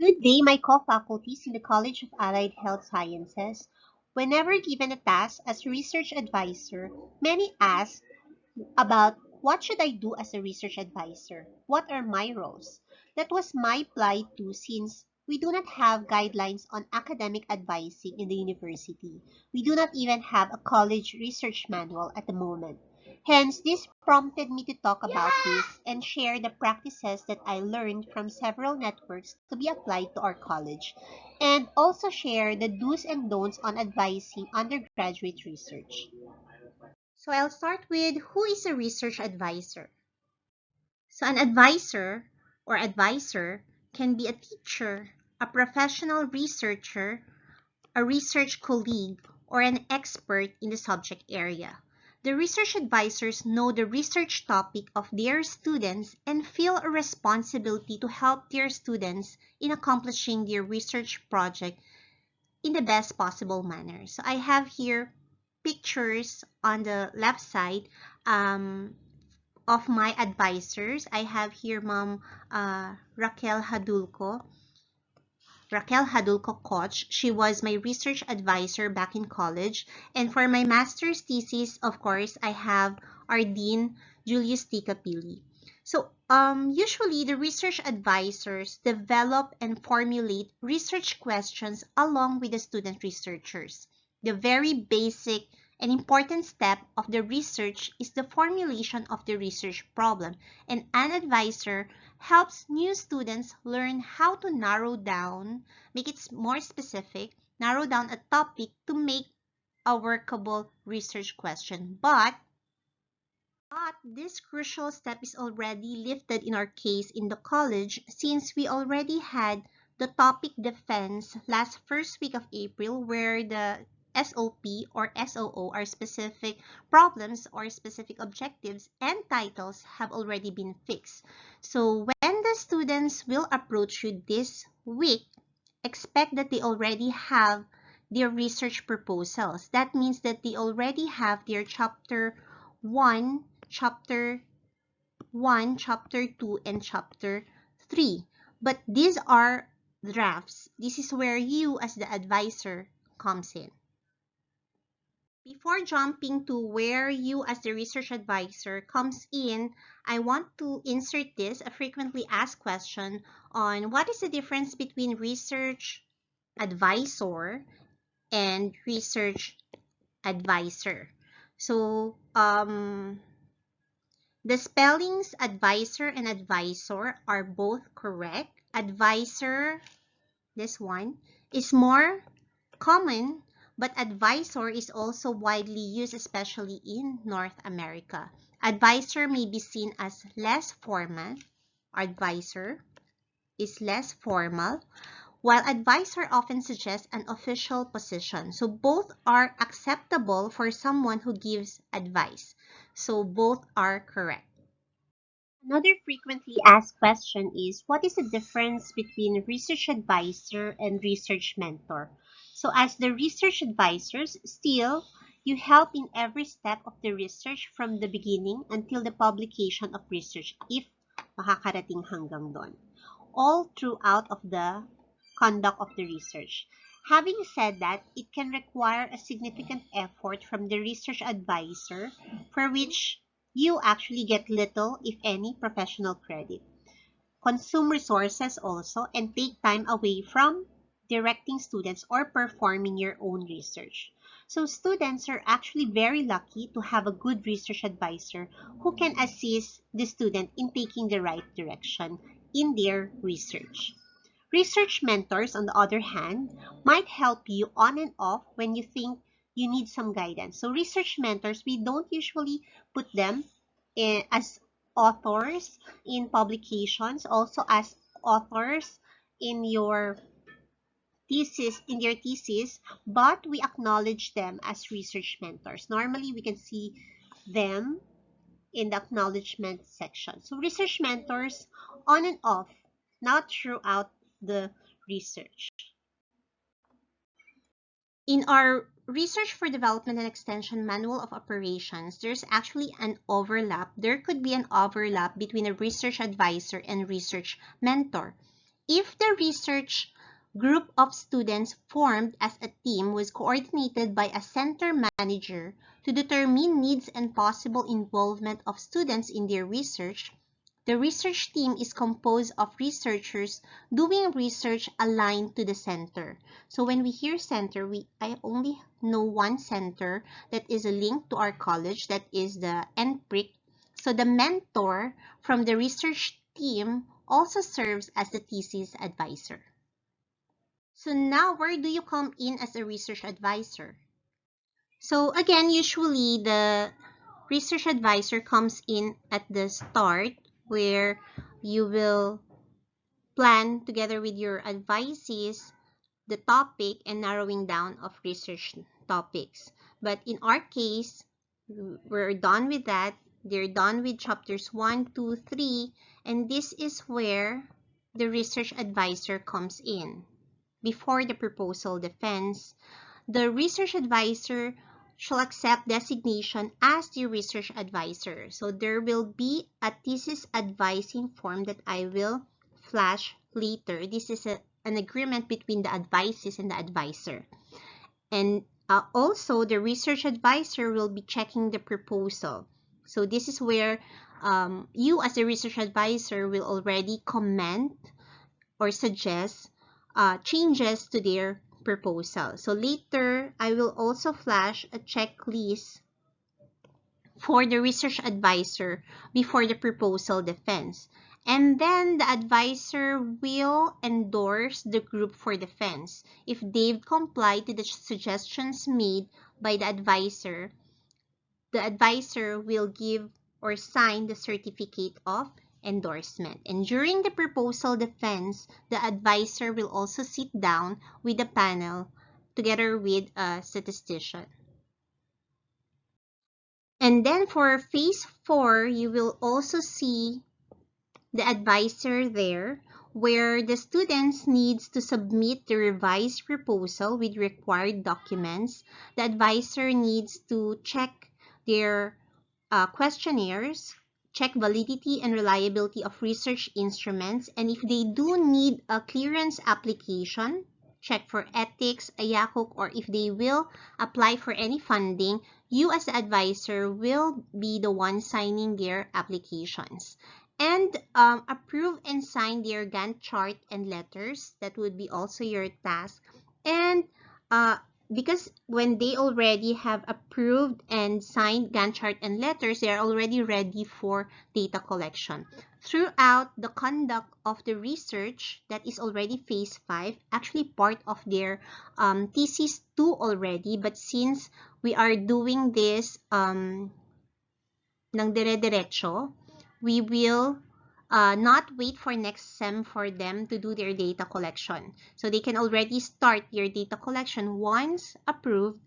Good day, my co-faculties in the College of Allied Health Sciences. Whenever given a task as a research advisor, many ask about what should I do as a research advisor? What are my roles? That was my plight too, since we do not have guidelines on academic advising in the university. We do not even have a college research manual at the moment. Hence, this prompted me to talk about this and share the practices that I learned from several networks to be applied to our college, and also share the do's and don'ts on advising undergraduate research. So I'll start with who is a research advisor. So an advisor can be a teacher, a professional researcher, a research colleague, or an expert in the subject area. The research advisors know the research topic of their students and feel a responsibility to help their students in accomplishing their research project in the best possible manner. So I have here pictures on the left side of my advisors. I have here Ma'am Raquel Hadulco. Raquel Hadulco Koch. She was my research advisor back in college. And for my master's thesis, of course, I have our dean, Julius T. Capilli. So usually the research advisors develop and formulate research questions along with the student researchers. The very basic and important step of the research is the formulation of the research problem, and an advisor helps new students learn how to narrow down, make it more specific, narrow down a topic to make a workable research question. But this crucial step is already lifted in our case in the college, since we already had the topic defense last first week of April, where the SOP or SOO are specific problems or specific objectives and titles have already been fixed. So when the students will approach you this week, expect that they already have their research proposals. That means that they already have their one, chapter 1, chapter 2, and chapter 3. But these are drafts. This is where you as the advisor comes in. Before jumping to where you as the research advisor comes in, I want to insert this, a frequently asked question on what is the difference between research advisor and research advisor. So, the spellings advisor and advisor are both correct. Advisor, this one, is more common, but advisor is also widely used, especially in North America. Advisor may be seen as less formal. Advisor is less formal, while advisor often suggests an official position. So both are acceptable for someone who gives advice. So both are correct. Another frequently asked question is, what is the difference between research advisor and research mentor? So as the research advisors, still, you help in every step of the research from the beginning until the publication of research, if makakarating hanggang doon, all throughout of the conduct of the research. Having said that, it can require a significant effort from the research advisor, for which you actually get little, if any, professional credit. Consume resources also, and take time away from directing students or performing your own research. So students are actually very lucky to have a good research advisor who can assist the student in taking the right direction in their research. Research mentors, on the other hand, might help you on and off when you think you need some guidance. So research mentors, we don't usually put them as authors in publications, also as authors in your thesis, but we acknowledge them as research mentors. Normally, we can see them in the acknowledgement section. So research mentors on and off, not throughout the research. In our Research for Development and Extension Manual of Operations, there's actually an overlap. There could be an overlap between a research advisor and research mentor. If the research group of students formed as a team was coordinated by a center manager to determine needs and possible involvement of students in their research, the research team is composed of researchers doing research aligned to the center. So when we hear center, I only know one center that is a link to our college, that is the NPRIC. So the mentor from the research team also serves as the thesis advisor. So now, where do you come in as a research advisor? So again, usually the research advisor comes in at the start, where you will plan together with your advisees the topic and narrowing down of research topics. But in our case, we're done with that. They're done with chapters 1, 2, 3, and this is where the research advisor comes in. Before the proposal defense, the research advisor shall accept designation as the research advisor. So there will be a thesis advising form that I will flash later. This is an agreement between the advisees and the advisor. And also, the research advisor will be checking the proposal. So this is where you as a research advisor will already comment or suggest changes to their proposal. So later, I will also flash a checklist for the research advisor before the proposal defense. And then the advisor will endorse the group for defense. If they've complied to the suggestions made by the advisor will give or sign the certificate of endorsement. And during the proposal defense, the advisor will also sit down with the panel together with a statistician. And then for phase 4, you will also see the advisor there, where the students needs to submit the revised proposal with required documents. The advisor needs to check their questionnaires, check validity and reliability of research instruments, and if they do need a clearance application, check for ethics, IACUC, or if they will apply for any funding, you as the advisor will be the one signing their applications. And approve and sign their Gantt chart and letters. That would be also your task. And because when they already have approved and signed Gantt chart and letters, they are already ready for data collection. Throughout the conduct of the research, that is already phase 5, actually part of their thesis 2 already, but since we are doing this ng dire-diretso, we will not wait for next sem for them to do their data collection. So they can already start their data collection once approved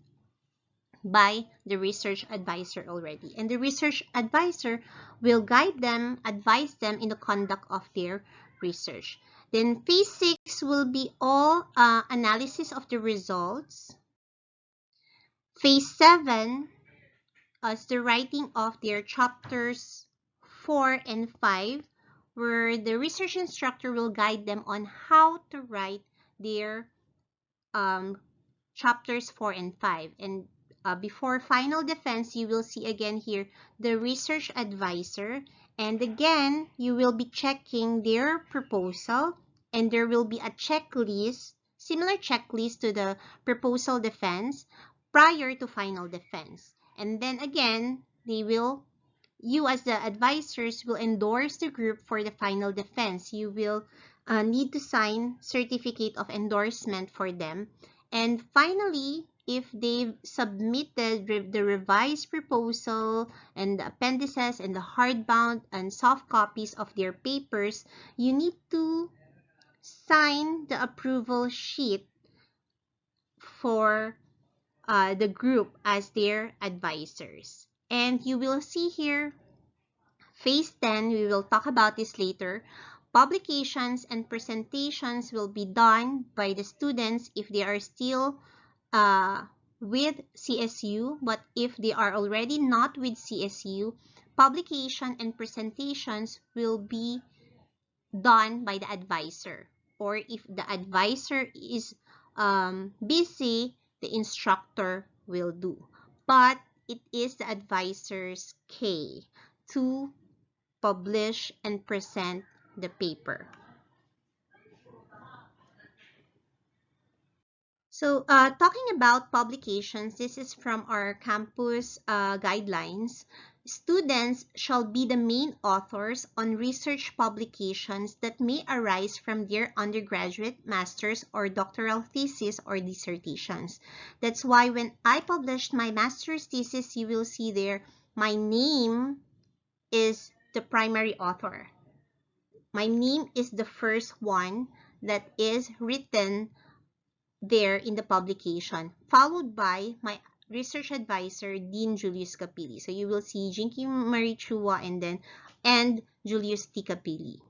by the research advisor already. And the research advisor will guide them, advise them in the conduct of their research. Then phase 6 will be all analysis of the results. Phase 7 is the writing of their chapters 4 and 5, where the research instructor will guide them on how to write their chapters 4 and 5. And before final defense, you will see again here the research advisor. And again, you will be checking their proposal, and there will be a checklist, similar checklist to the proposal defense prior to final defense. And then again, you as the advisors will endorse the group for the final defense. You will need to sign certificate of endorsement for them. And finally, if they've submitted the revised proposal and the appendices and the hardbound and soft copies of their papers, you need to sign the approval sheet for the group as their advisors. And you will see here, phase 10, we will talk about this later. Publications and presentations will be done by the students if they are still with CSU, but if they are already not with CSU, publication and presentations will be done by the advisor. or if the advisor is busy, the instructor will do. But it is the advisor's K to publish and present the paper. So talking about publications, this is from our campus guidelines. Students shall be the main authors on research publications that may arise from their undergraduate, master's, or doctoral thesis or dissertations. That's why when I published my master's thesis, you will see there my name is the primary author. My name is the first one that is written there in the publication, followed by my research advisor, Dean Julius Capili. So you will see Jinky Marie Chua and Julius T. Capili.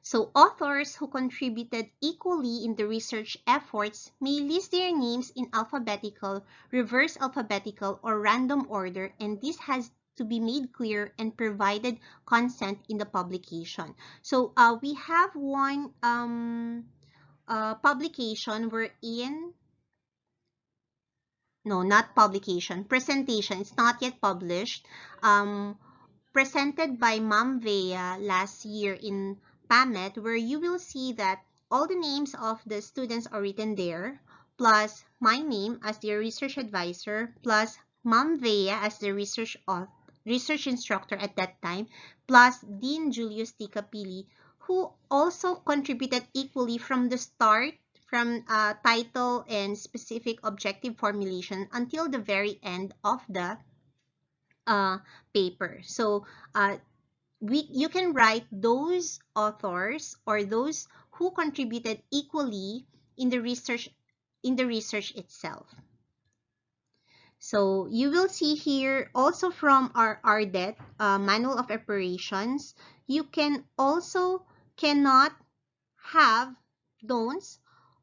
So authors who contributed equally in the research efforts may list their names in alphabetical, reverse alphabetical, or random order, and this has to be made clear and provided consent in the publication. So we have one publication wherein, no, not publication, presentation, it's not yet published, presented by Ma'am Vea last year in PAMET, where you will see that all the names of the students are written there, plus my name as their research advisor, plus Ma'am Vea as the research instructor at that time, plus Dean Julius T. Capili, who also contributed equally from the start, from title and specific objective formulation until the very end of the paper. So you can write those authors or those who contributed equally in the research itself. So you will see here also from our RDET, Manual of Operations, you can also cannot have don'ts.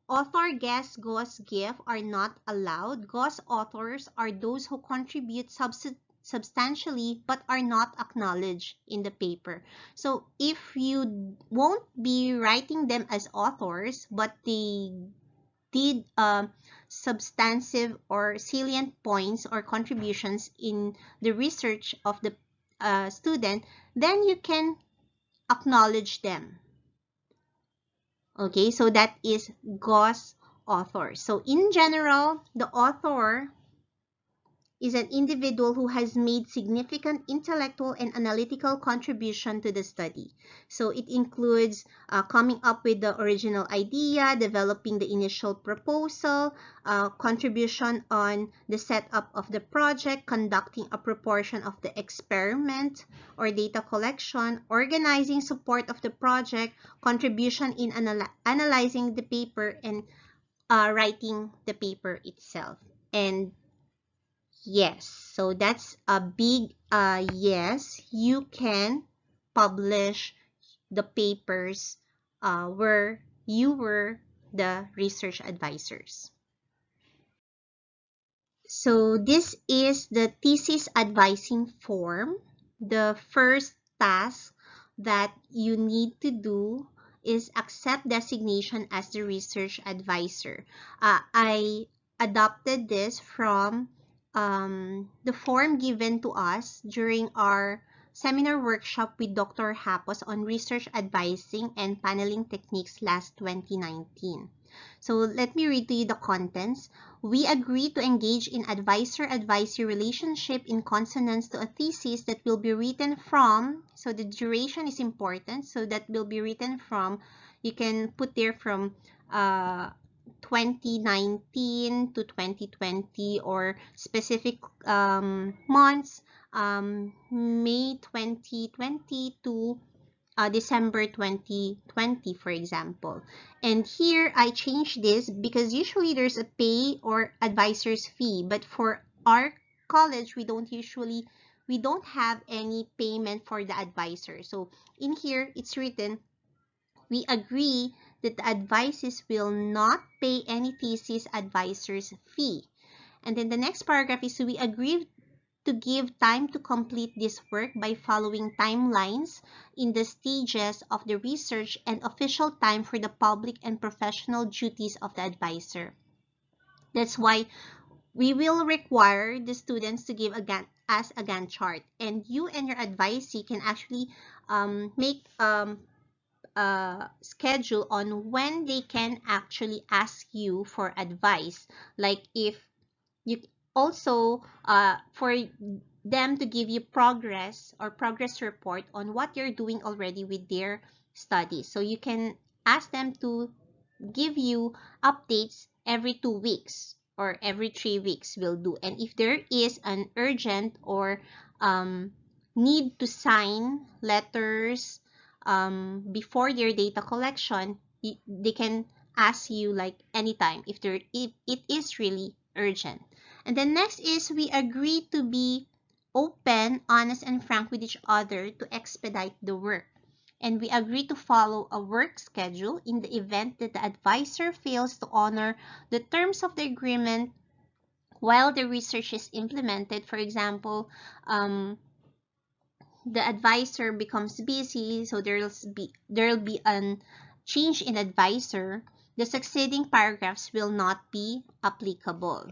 Author, guest, ghost, gift are not allowed. Ghost authors are those who contribute substantially but are not acknowledged in the paper. So if you won't be writing them as authors, but they did substantive or salient points or contributions in the research of the student, then you can acknowledge them. Okay, so that is ghost author. So in general, the author is an individual who has made significant intellectual and analytical contribution to the study. So it includes coming up with the original idea, developing the initial proposal, contribution on the setup of the project, conducting a proportion of the experiment or data collection, organizing support of the project, contribution in analyzing the paper, and writing the paper itself. And yes, so that's a big yes, you can publish the papers where you were the research advisors. So this is the thesis advising form. The first task that you need to do is accept designation as the research advisor. I adopted this from the form given to us during our seminar workshop with Dr. Hapos on research advising and paneling techniques last 2019. So let me read to you the contents. We agree to engage in advisor-advisee relationship in consonance to a thesis that will be written from, so the duration is important, so that will be written from, you can put there from 2019 to 2020 or specific months, May 2020 to December 2020, for example. And here I changed this because usually there's a pay or advisor's fee, but for our college, we don't have any payment for the advisor. So in here, it's written, we agree that the advisors will not pay any thesis advisor's fee. And then the next paragraph is, we agree to give time to complete this work by following timelines in the stages of the research and official time for the public and professional duties of the advisor. That's why we will require the students to give us a Gantt chart, and you and your advisee can actually make schedule on when they can actually ask you for advice. Like if you also for them to give you progress or progress report on what you're doing already with their studies. So you can ask them to give you updates every 2 weeks or every 3 weeks will do. And if there is an urgent or need to sign letters before their data collection, they can ask you like anytime if it is really urgent. And then next is we agree to be open, honest, and frank with each other to expedite the work. And we agree to follow a work schedule in the event that the advisor fails to honor the terms of the agreement while the research is implemented. For example, the advisor becomes busy, so there'll be a change in advisor. The succeeding paragraphs will not be applicable.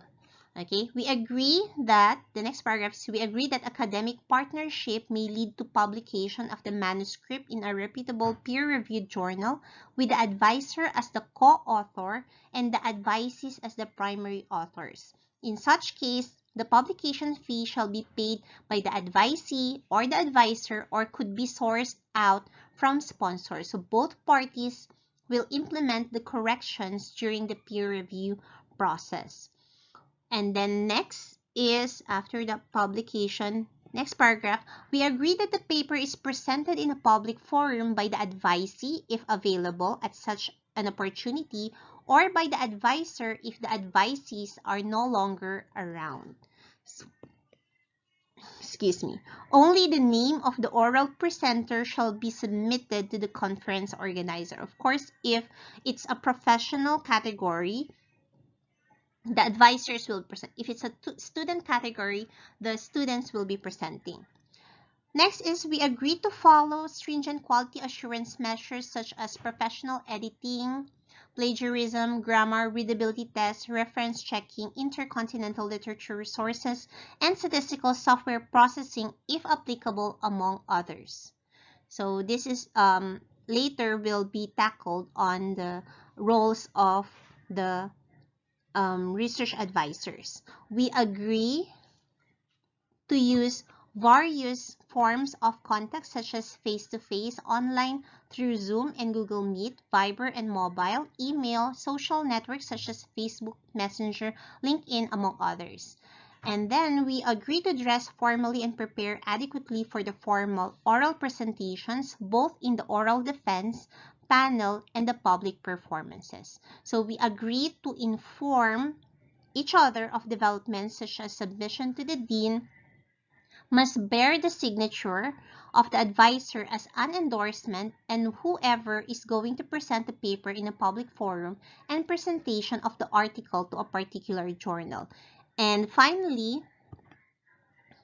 Okay, we agree that the next paragraph is we agree that academic partnership may lead to publication of the manuscript in a reputable peer-reviewed journal with the advisor as the co-author and the advisees as the primary authors. In such case, the publication fee shall be paid by the advisee or the advisor or could be sourced out from sponsors. So both parties will implement the corrections during the peer review process. And then next is after the publication, next paragraph, we agree that the paper is presented in a public forum by the advisee if available at such an opportunity or by the advisor if the advisees are no longer around. Excuse me. Only the name of the oral presenter shall be submitted to the conference organizer. Of course, if it's a professional category, the advisors will present. If it's a student category, the students will be presenting. Next is we agree to follow stringent quality assurance measures such as professional editing, plagiarism, grammar, readability tests, reference checking, intercontinental literature resources, and statistical software processing if applicable, among others. So this is later will be tackled on the roles of the research advisors. We agree to use various forms of contact such as face-to-face, online, through Zoom and Google Meet, Viber and mobile, email, social networks such as Facebook, Messenger, LinkedIn, among others. And then we agree to dress formally and prepare adequately for the formal oral presentations, both in the oral defense, panel, and the public performances. So we agree to inform each other of developments such as submission to the dean, must bear the signature of the advisor as an endorsement, and whoever is going to present the paper in a public forum, and presentation of the article to a particular journal. And finally,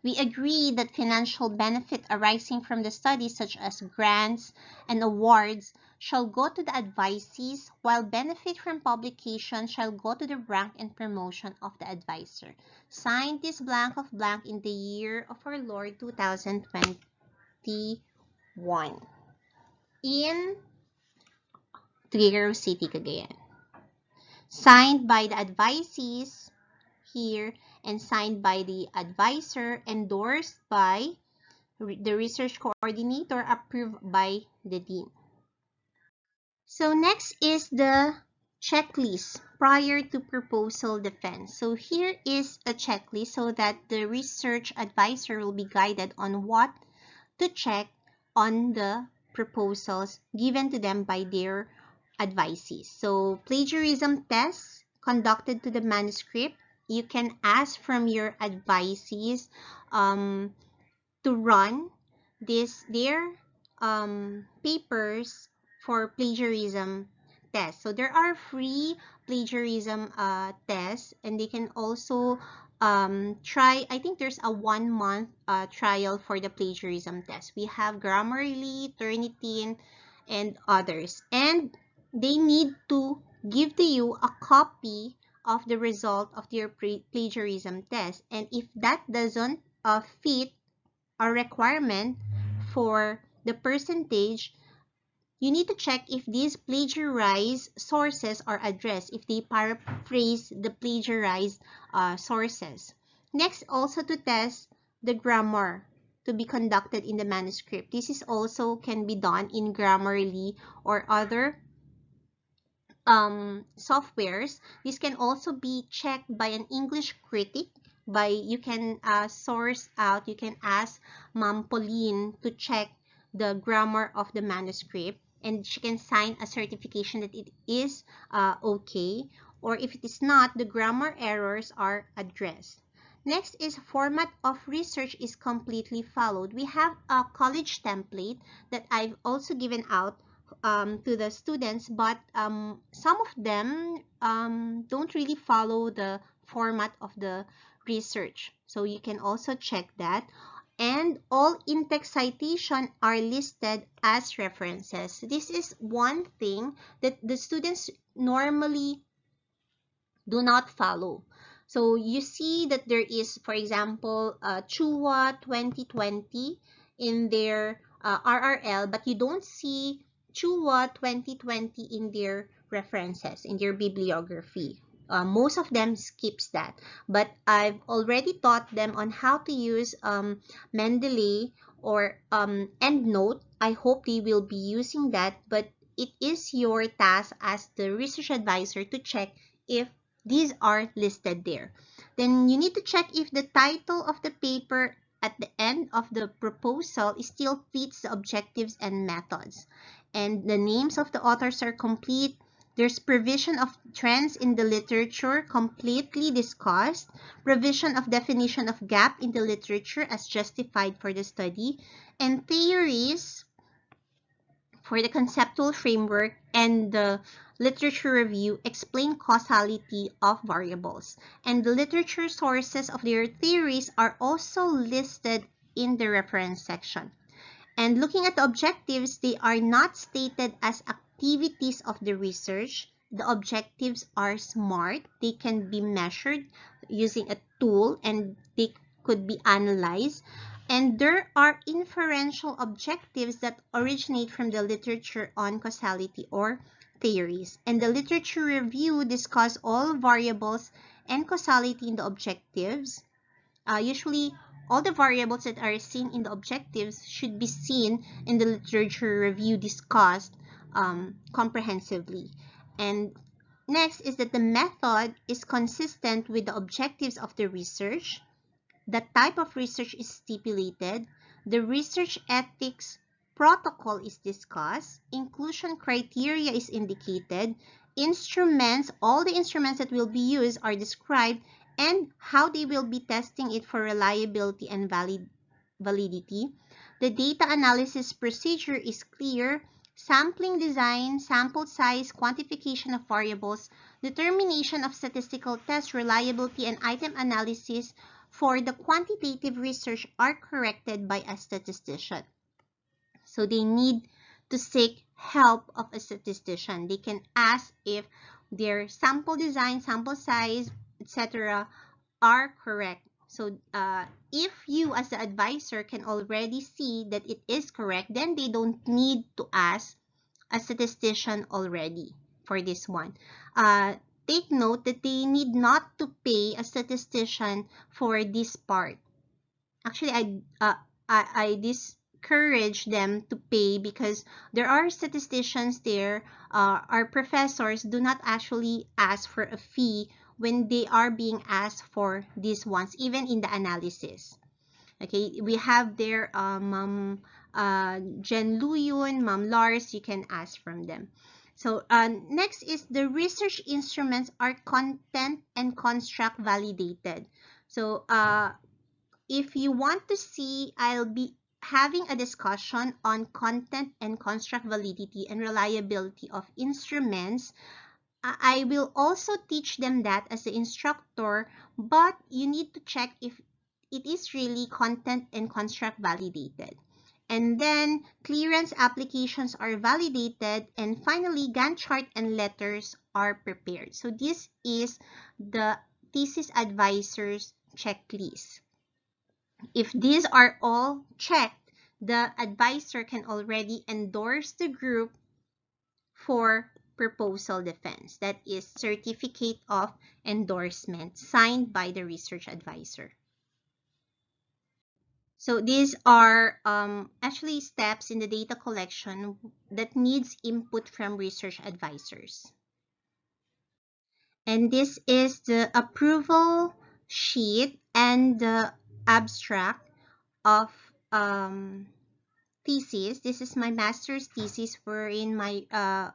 we agree that financial benefit arising from the study, such as grants and awards, shall go to the advisees, while benefit from publication shall go to the rank and promotion of the advisor. Signed this blank of blank in the year of our Lord 2021 in Trigueros City, Cagayan. Signed by the advisees here and signed by the advisor, endorsed by the research coordinator, approved by the dean. So next is the checklist prior to proposal defense. So here is a checklist so that the research advisor will be guided on what to check on the proposals given to them by their advisees. So plagiarism tests conducted to the manuscript. You can ask from your advisees to run their papers for plagiarism tests. So there are free plagiarism tests, and they can also try, I think there's a 1 month trial for the plagiarism test. We have Grammarly, Turnitin, and others. And they need to give to you a copy of the result of your plagiarism test. And if that doesn't fit a requirement for the percentage, you need to check if these plagiarized sources are addressed, if they paraphrase the plagiarized sources. Next, also to test the grammar to be conducted in the manuscript. This is also can be done in Grammarly or other softwares. This can also be checked by an English critic. You can source out, you can ask Ma'am Pauline to check the grammar of the manuscript, and she can sign a certification that it is okay, or if it is not, the grammar errors are addressed. Next is format of research is completely followed. We have a college template that I've also given out to the students, but some of them don't really follow the format of the research. So you can also check that. And all in-text citation are listed as references. This is one thing that the students normally do not follow. So you see that there is, for example, Chua 2020 in their RRL, but you don't see Chua 2020 in their references, in their bibliography. Most of them skips that, but I've already taught them on how to use Mendeley or EndNote. I hope they will be using that, but it is your task as the research advisor to check if these are listed there. Then you need to check if the title of the paper at the end of the proposal still fits the objectives and methods. And the names of the authors are complete. There's provision of trends in the literature completely discussed, provision of definition of gap in the literature as justified for the study, and theories for the conceptual framework and the literature review explain causality of variables. And the literature sources of their theories are also listed in the reference section. And looking at the objectives, they are not stated as activities of the research. The objectives are SMART. They can be measured using a tool and they could be analyzed. And there are inferential objectives that originate from the literature on causality or theories. And the literature review discuss all variables and causality in the objectives. Usually, all the variables that are seen in the objectives should be seen in the literature review discussed comprehensively. And next is that the method is consistent with the objectives of the research. The type of research is stipulated. The research ethics protocol is discussed. Inclusion criteria is indicated. Instruments, all the instruments that will be used are described, and how they will be testing it for reliability and validity. The data analysis procedure is clear. Sampling design, sample size, quantification of variables, determination of statistical test reliability, and item analysis for the quantitative research are corrected by a statistician. So they need to seek help of a statistician. They can ask if their sample design, sample size, etc. are correct. So if you as the advisor can already see that it is correct, then they don't need to ask a statistician already for this one. Take note that they need not to pay a statistician for this part. Actually, I discourage them to pay because there are statisticians there, our professors do not actually ask for a fee when they are being asked for these ones, even in the analysis. Okay, we have there Ma'am Jen Luyun, Ma'am Lars, you can ask from them. So next is the research instruments are content and construct validated. So if you want to see, I'll be having a discussion on content and construct validity and reliability of instruments I will also teach them that as the instructor, but you need to check if it is really content and construct validated. And then clearance applications are validated, and finally Gantt chart and letters are prepared. So this is the thesis advisor's checklist. If these are all checked, the advisor can already endorse the group for proposal defense. That is certificate of endorsement signed by the research advisor. So these are actually steps in the data collection that needs input from research advisors. And this is the approval sheet and the abstract of thesis. This is my master's thesis wherein my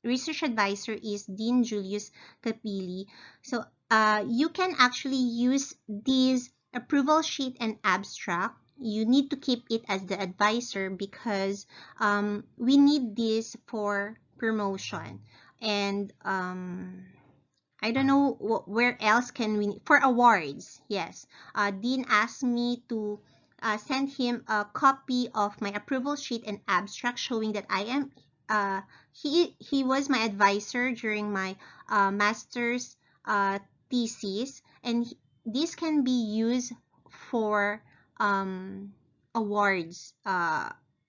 research advisor is Dean Julius Capili. So you can actually use this approval sheet and abstract. You need to keep it as the advisor because we need this for promotion. And I don't know where else can we, for awards, yes. Dean asked me to send him a copy of my approval sheet and abstract showing that I am he was my advisor during my master's thesis, and this can be used for awards.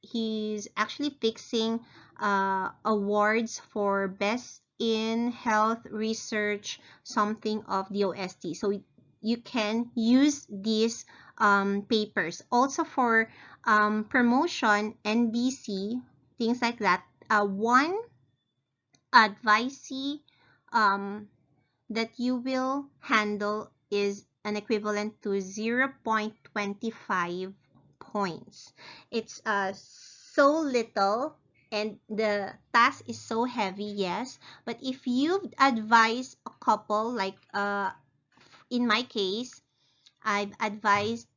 He's actually fixing awards for best in health research something of the OST. So you can use these papers also for promotion, NBC, things like that. One advisee that you will handle is an equivalent to 0.25 points. It's so little and the task is so heavy, yes. But if you've advised a couple, like in my case, I've advised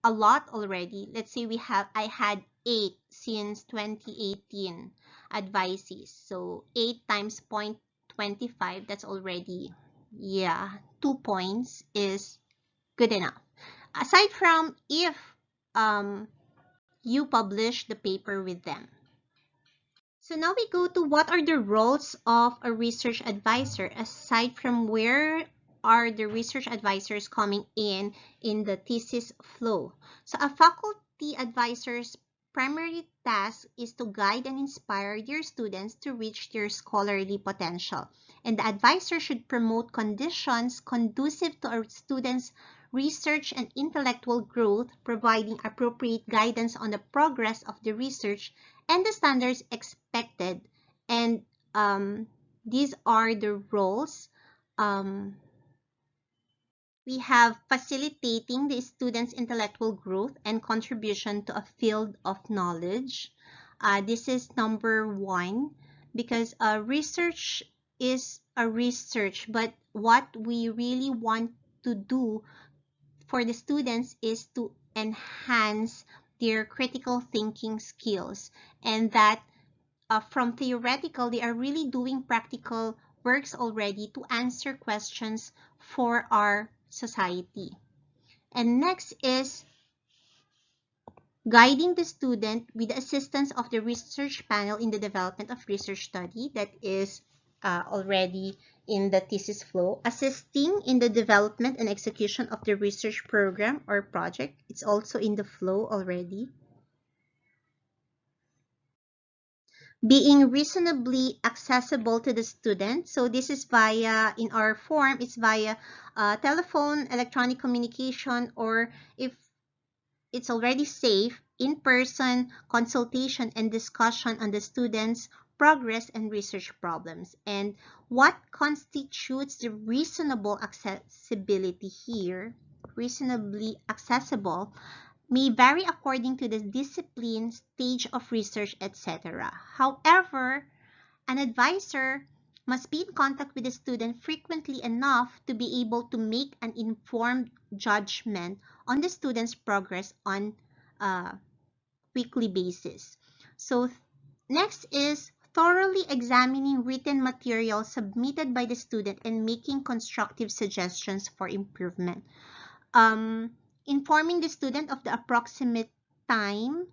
a lot already. Let's say I had 8 since 2018 advisees. So 8 times 0.25, that's already, yeah, 2 points is good enough. Aside from if you publish the paper with them. So now we go to what are the roles of a research advisor aside from where are the research advisors coming in the thesis flow. So a faculty advisor's primary task is to guide and inspire their students to reach their scholarly potential. And the advisor should promote conditions conducive to a student's research and intellectual growth, providing appropriate guidance on the progress of the research and the standards expected. And these are the roles. We have facilitating the student's intellectual growth and contribution to a field of knowledge. This is number 1 because research is a research, but what we really want to do for the students is to enhance their critical thinking skills, and that from theoretical, they are really doing practical works already to answer questions for our society. And next is guiding the student with the assistance of the research panel in the development of research study. That is already in the thesis flow. Assisting in the development and execution of the research program or project. It's also in the flow already. Being reasonably accessible to the student. So this is via, in our form, it's via telephone, electronic communication, or if it's already safe, in-person consultation and discussion on the student's progress and research problems. And what constitutes the reasonable accessibility here, reasonably accessible, may vary according to the discipline, stage of research, etc. However, an advisor must be in contact with the student frequently enough to be able to make an informed judgment on the student's progress on a weekly basis. So next is thoroughly examining written material submitted by the student and making constructive suggestions for improvement. Informing the student of the approximate time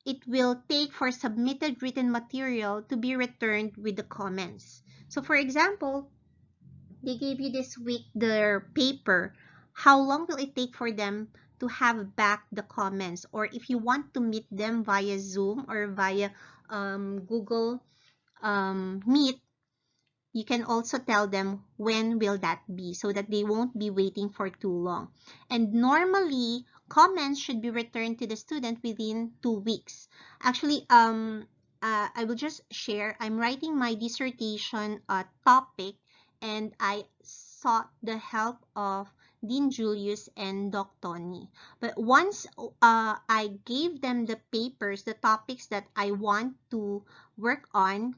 it will take for submitted written material to be returned with the comments. So for example, they gave you this week their paper. How long will it take for them to have back the comments? Or if you want to meet them via Zoom or via Google Meet, you can also tell them when will that be so that they won't be waiting for too long. And normally, comments should be returned to the student within 2 weeks. Actually, I will just share. I'm writing my dissertation topic and I sought the help of Dean Julius and Doc Tony. But once I gave them the papers, the topics that I want to work on,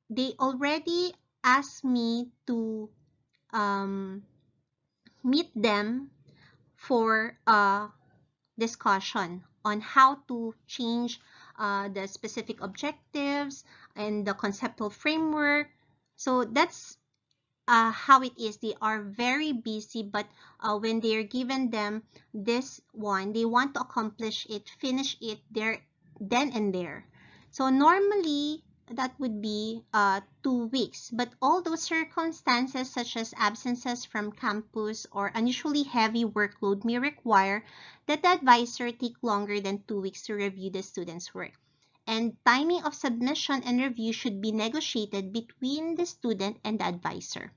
they already asked me to meet them for a discussion on how to change the specific objectives and the conceptual framework. So that's how it is. They are very busy, but when they're given them this one, they want to accomplish it, finish it there, then and there. So normally, that would be 2 weeks. But all those circumstances such as absences from campus or unusually heavy workload may require that the advisor take longer than 2 weeks to review the student's work. And timing of submission and review should be negotiated between the student and the advisor.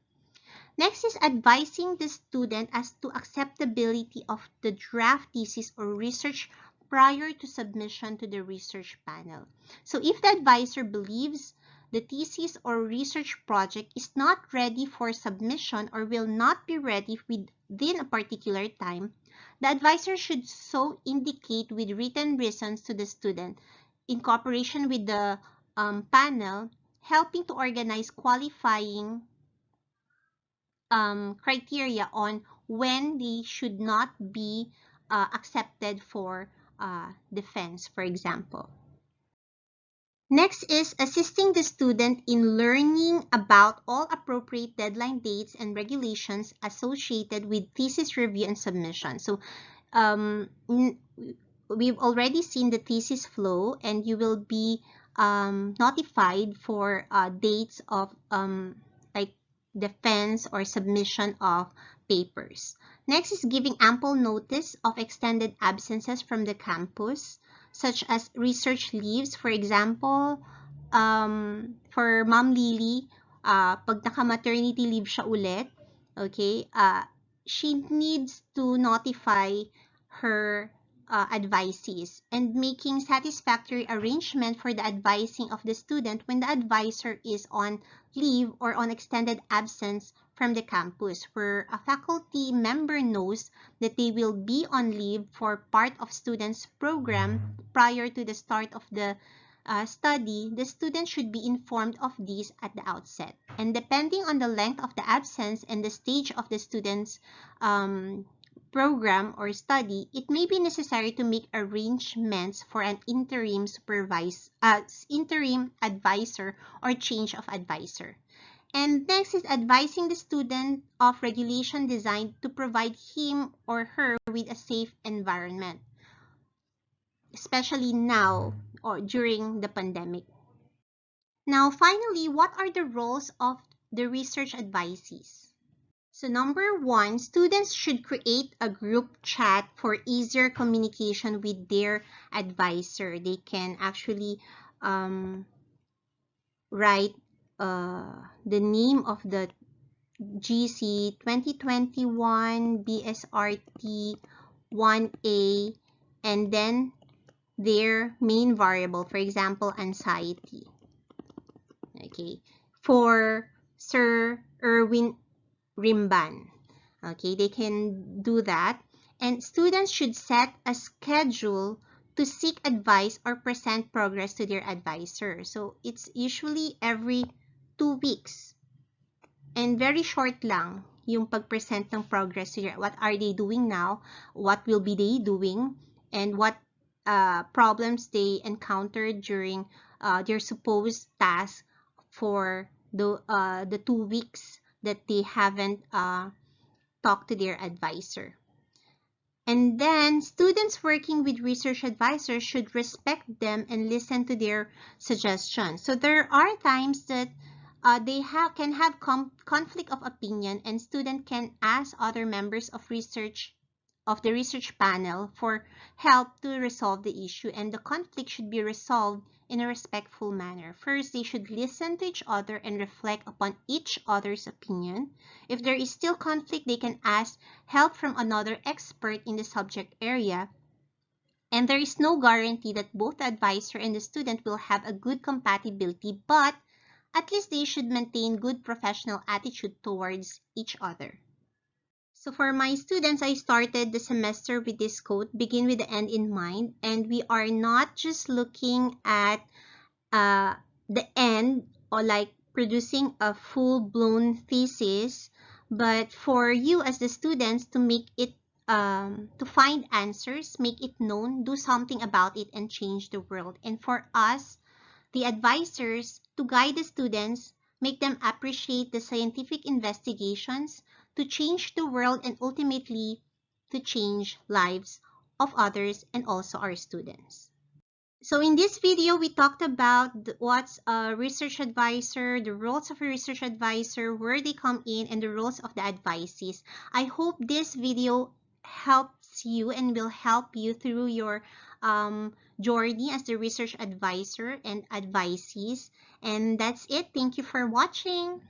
Next is advising the student as to acceptability of the draft thesis or research prior to submission to the research panel. So if the advisor believes the thesis or research project is not ready for submission or will not be ready within a particular time, the advisor should so indicate with written reasons to the student in cooperation with the panel, helping to organize qualifying criteria on when they should not be accepted for defense, for example. Next is assisting the student in learning about all appropriate deadline dates and regulations associated with thesis review and submission. So we've already seen the thesis flow, and you will be notified for dates of like defense or submission of papers. Next is giving ample notice of extended absences from the campus, such as research leaves. For example, for Ma'am Lily, pag naka-maternity leave siya ulit, okay, she needs to notify her advisees and making satisfactory arrangement for the advising of the student when the advisor is on leave or on extended absence from the campus, where a faculty member knows that they will be on leave for part of student's program prior to the start of the study. The student should be informed of these at the outset. And depending on the length of the absence and the stage of the student's program or study, it may be necessary to make arrangements for an interim advisor or change of advisor. And next is advising the student of regulation designed to provide him or her with a safe environment, especially now or during the pandemic. Now, finally, what are the roles of the research advisees? So number one, students should create a group chat for easier communication with their advisor. They can actually write the name of the GC 2021 BSRT 1A and then their main variable, for example, anxiety. Okay, for Sir Erwin Rimban. Okay, they can do that. And students should set a schedule to seek advice or present progress to their advisor. So it's usually every 2 weeks. And very short lang yung pag-present ng progress to their, what are they doing now, what will be they doing, and what problems they encountered during their supposed task for the 2 weeks that they haven't talked to their advisor. And then students working with research advisors should respect them and listen to their suggestions. So there are times that they can have conflict of opinion, and student can ask other members of the research panel for help to resolve the issue, and the conflict should be resolved in a respectful manner. First, they should listen to each other and reflect upon each other's opinion. If there is still conflict, they can ask help from another expert in the subject area. And there is no guarantee that both the advisor and the student will have a good compatibility, but at least they should maintain good professional attitude towards each other. So for my students, I started the semester with this quote, begin with the end in mind. And we are not just looking at the end, or like producing a full-blown thesis, but for you as the students to make it, to find answers, make it known, do something about it, and change the world. And for us, the advisors, to guide the students, make them appreciate the scientific investigations to change the world and ultimately to change lives of others and also our students. So in this video, we talked about what's a research advisor, the roles of a research advisor, where they come in, and the roles of the advisees. I hope this video helps you and will help you through your journey as the research advisor and advisees. And that's it. Thank you for watching.